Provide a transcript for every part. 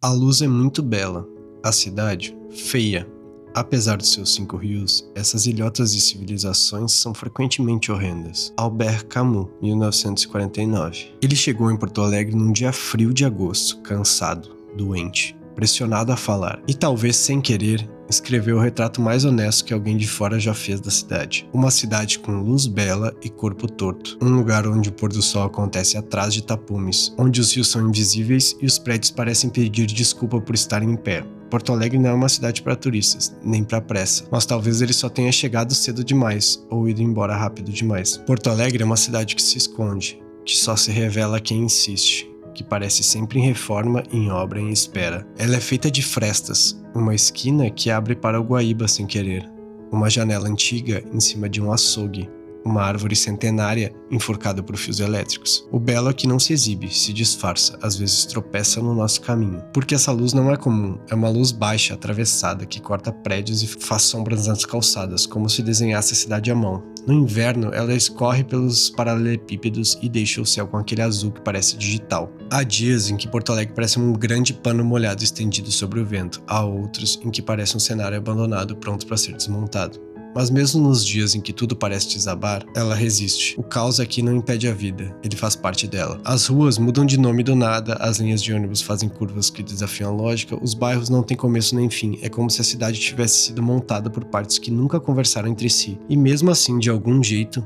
A luz é muito bela, a cidade, feia. Apesar dos seus 5 rios, essas ilhotas de civilizações são frequentemente horrendas. Albert Camus, 1949. Ele chegou em Porto Alegre num dia frio de agosto, cansado, doente, pressionado a falar, e talvez sem querer, escreveu o retrato mais honesto que alguém de fora já fez da cidade. Uma cidade com luz bela e corpo torto. Um lugar onde o pôr do sol acontece atrás de tapumes, onde os rios são invisíveis e os prédios parecem pedir desculpa por estarem em pé. Porto Alegre não é uma cidade para turistas, nem para pressa, mas talvez ele só tenha chegado cedo demais ou ido embora rápido demais. Porto Alegre é uma cidade que se esconde, que só se revela a quem insiste, que parece sempre em reforma, em obra, em espera. Ela é feita de frestas, uma esquina que abre para o Guaíba sem querer, uma janela antiga em cima de um açougue, uma árvore centenária enforcada por fios elétricos. O belo é que não se exibe, se disfarça, às vezes tropeça no nosso caminho. Porque essa luz não é comum, é uma luz baixa, atravessada, que corta prédios e faz sombras nas calçadas, como se desenhasse a cidade à mão. No inverno, ela escorre pelos paralelepípedos e deixa o céu com aquele azul que parece digital. Há dias em que Porto Alegre parece um grande pano molhado estendido sobre o vento, há outros em que parece um cenário abandonado pronto para ser desmontado. Mas mesmo nos dias em que tudo parece desabar, ela resiste. O caos aqui não impede a vida, ele faz parte dela. As ruas mudam de nome do nada, as linhas de ônibus fazem curvas que desafiam a lógica, os bairros não têm começo nem fim, é como se a cidade tivesse sido montada por partes que nunca conversaram entre si. E mesmo assim, de algum jeito,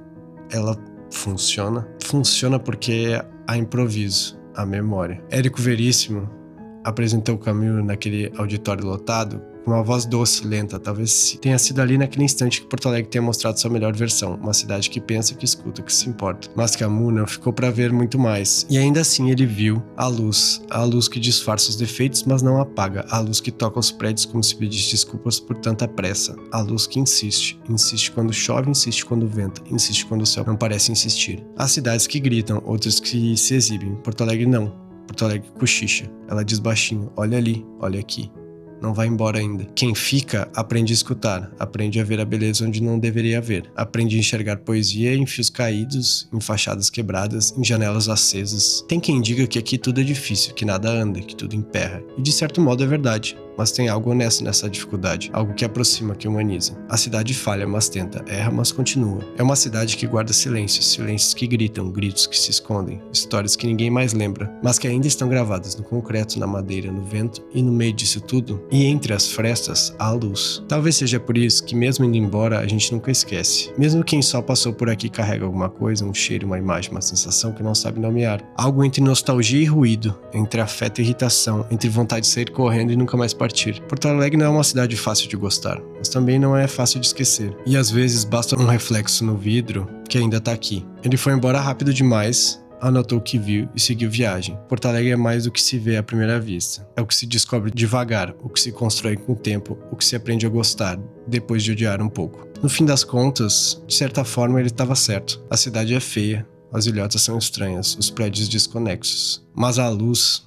ela funciona. Funciona porque há improviso, há memória. Érico Veríssimo apresentou Camus naquele auditório lotado, com uma voz doce, lenta. Talvez tenha sido ali naquele instante que Porto Alegre tenha mostrado sua melhor versão, uma cidade que pensa, que escuta, que se importa. Mas Camus não ficou para ver muito mais, e ainda assim ele viu a luz que disfarça os defeitos, mas não apaga, a luz que toca os prédios como se pedisse desculpas por tanta pressa, a luz que insiste quando chove, insiste quando venta, insiste quando o céu não parece insistir. Há cidades que gritam, outras que se exibem. Porto Alegre não. Porto Alegre cochicha. Ela diz baixinho: olha ali, olha aqui. Não vai embora ainda. Quem fica, aprende a escutar, aprende a ver a beleza onde não deveria haver. Aprende a enxergar poesia em fios caídos, em fachadas quebradas, em janelas acesas. Tem quem diga que aqui tudo é difícil, que nada anda, que tudo emperra. E de certo modo é verdade. Mas tem algo honesto nessa dificuldade, algo que aproxima, que humaniza. A cidade falha, mas tenta, erra, mas continua. É uma cidade que guarda silêncios, silêncios que gritam, gritos que se escondem, histórias que ninguém mais lembra, mas que ainda estão gravadas no concreto, na madeira, no vento, e no meio disso tudo, e entre as frestas, há a luz. Talvez seja por isso que mesmo indo embora, a gente nunca esquece. Mesmo quem só passou por aqui carrega alguma coisa, um cheiro, uma imagem, uma sensação que não sabe nomear. Algo entre nostalgia e ruído, entre afeto e irritação, entre vontade de sair correndo e nunca mais partir. Porto Alegre não é uma cidade fácil de gostar, mas também não é fácil de esquecer. E às vezes basta um reflexo no vidro que ainda tá aqui. Ele foi embora rápido demais, anotou o que viu e seguiu viagem. Porto Alegre é mais do que se vê à primeira vista. É o que se descobre devagar, o que se constrói com o tempo, o que se aprende a gostar, depois de odiar um pouco. No fim das contas, de certa forma ele estava certo. A cidade é feia, as ilhotas são estranhas, os prédios desconexos. Mas a luz